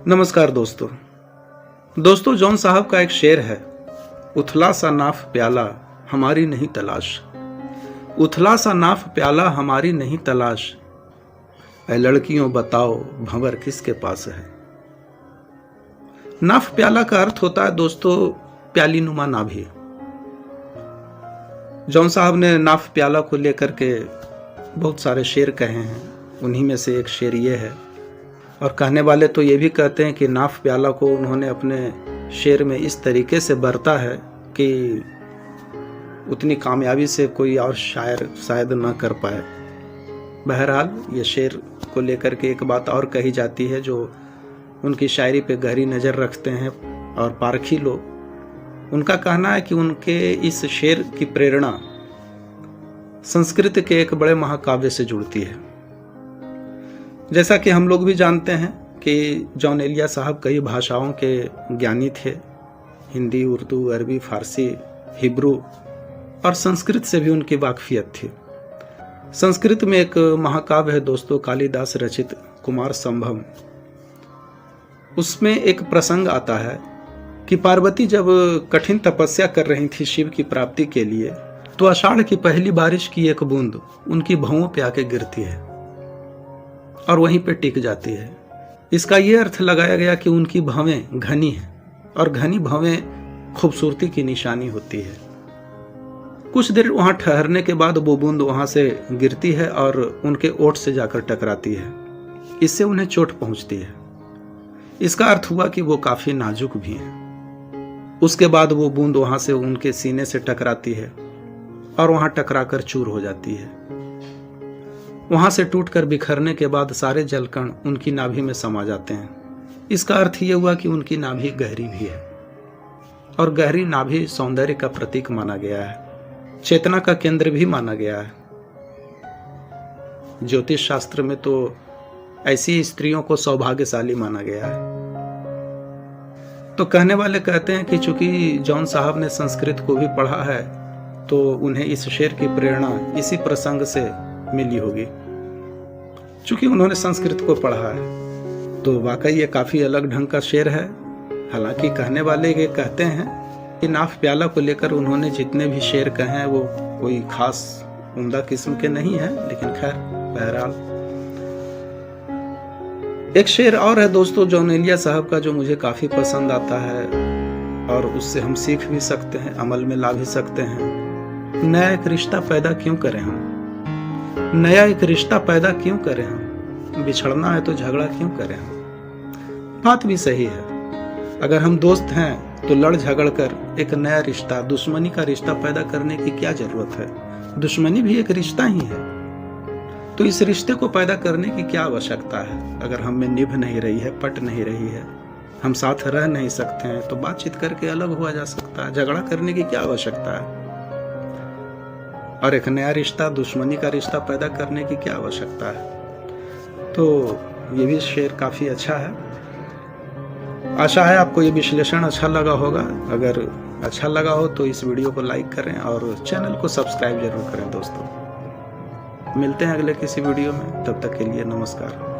नमस्कार दोस्तों जॉन साहब का एक शेर है, उथला सा नाफ प्याला हमारी नहीं तलाश। उथला सा नाफ प्याला हमारी नहीं तलाश, ऐ लड़कियों बताओ भंवर किसके पास है। नाफ प्याला का अर्थ होता है दोस्तों प्याली नुमा नाभि। जॉन साहब ने नाफ प्याला को लेकर के बहुत सारे शेर कहे हैं, उन्हीं में से एक शेर ये है। और कहने वाले तो ये भी कहते हैं कि नाफ प्याला को उन्होंने अपने शेर में इस तरीके से बरता है कि उतनी कामयाबी से कोई और शायर शायद न कर पाए। बहरहाल ये शेर को लेकर के एक बात और कही जाती है, जो उनकी शायरी पे गहरी नज़र रखते हैं और पारखी लोग, उनका कहना है कि उनके इस शेर की प्रेरणा संस्कृत के एक बड़े महाकाव्य से जुड़ती है। जैसा कि हम लोग भी जानते हैं कि जॉन एलिया साहब कई भाषाओं के ज्ञानी थे, हिंदी, उर्दू, अरबी, फारसी, हिब्रू और संस्कृत से भी उनकी वाकफियत थी। संस्कृत में एक महाकाव्य है दोस्तों, कालिदास रचित कुमार संभव। उसमें एक प्रसंग आता है कि पार्वती जब कठिन तपस्या कर रही थी शिव की प्राप्ति के लिए, तो आषाढ़ की पहली बारिश की एक बूंद उनकी भौंहों पे आके गिरती है और वहीं पे टिक जाती है। इसका ये अर्थ लगाया गया कि उनकी भवें घनी हैं और घनी भवें खूबसूरती की निशानी होती है। कुछ देर वहां ठहरने के बाद वो बूंद वहां से गिरती है और उनके ओठ से जाकर टकराती है। इससे उन्हें चोट पहुंचती है। इसका अर्थ हुआ कि वो काफी नाजुक भी हैं। उसके बाद वो बूंद वहां से उनके सीने से टकराती है और वहां टकराकर चूर हो जाती है। वहां से टूटकर बिखरने के बाद सारे जलकण उनकी नाभि में समा जाते हैं। इसका अर्थ यह हुआ कि उनकी नाभि गहरी भी है और गहरी नाभि सौंदर्य का प्रतीक माना गया है, चेतना का केंद्र भी माना गया है। ज्योतिष शास्त्र में तो ऐसी स्त्रियों को सौभाग्यशाली माना गया है। तो कहने वाले कहते हैं कि चूंकि जॉन साहब ने संस्कृत को भी पढ़ा है, तो उन्हें इस शेर की प्रेरणा इसी प्रसंग से मिली होगी। चूंकि उन्होंने संस्कृत को पढ़ा है, तो वाकई ये काफी अलग ढंग का शेर है। हालांकि कहने वाले ये कहते हैं कि नाफ प्याला को लेकर उन्होंने जितने भी शेर कहे हैं वो कोई खास उम्दा किस्म के नहीं है, लेकिन खैर बहरहाल एक शेर और है दोस्तों जॉन एलिया साहब का, जो मुझे काफी पसंद आता है और उससे हम सीख भी सकते हैं, अमल में ला भी सकते हैं। नया एक रिश्ता पैदा क्यों करें हम, नया एक रिश्ता पैदा क्यों करें हम, बिछड़ना है तो झगड़ा क्यों करें हम। बात भी सही है। अगर हम दोस्त हैं तो लड़ झगड़ कर एक नया रिश्ता, दुश्मनी का रिश्ता पैदा करने की क्या जरूरत है। दुश्मनी भी एक रिश्ता ही है, तो इस रिश्ते को पैदा करने की क्या आवश्यकता है। अगर हम में निभ नहीं रही है, पट नहीं रही है, हम साथ रह नहीं सकते हैं, तो बातचीत करके अलग हुआ जा सकता है। झगड़ा करने की क्या आवश्यकता है। और एक नया रिश्ता, दुश्मनी का रिश्ता पैदा करने की क्या आवश्यकता है। तो ये भी शेर काफी अच्छा है। आशा है आपको ये विश्लेषण अच्छा लगा होगा। अगर अच्छा लगा हो तो इस वीडियो को लाइक करें और चैनल को सब्सक्राइब जरूर करें दोस्तों। मिलते हैं अगले किसी वीडियो में, तब तक के लिए नमस्कार।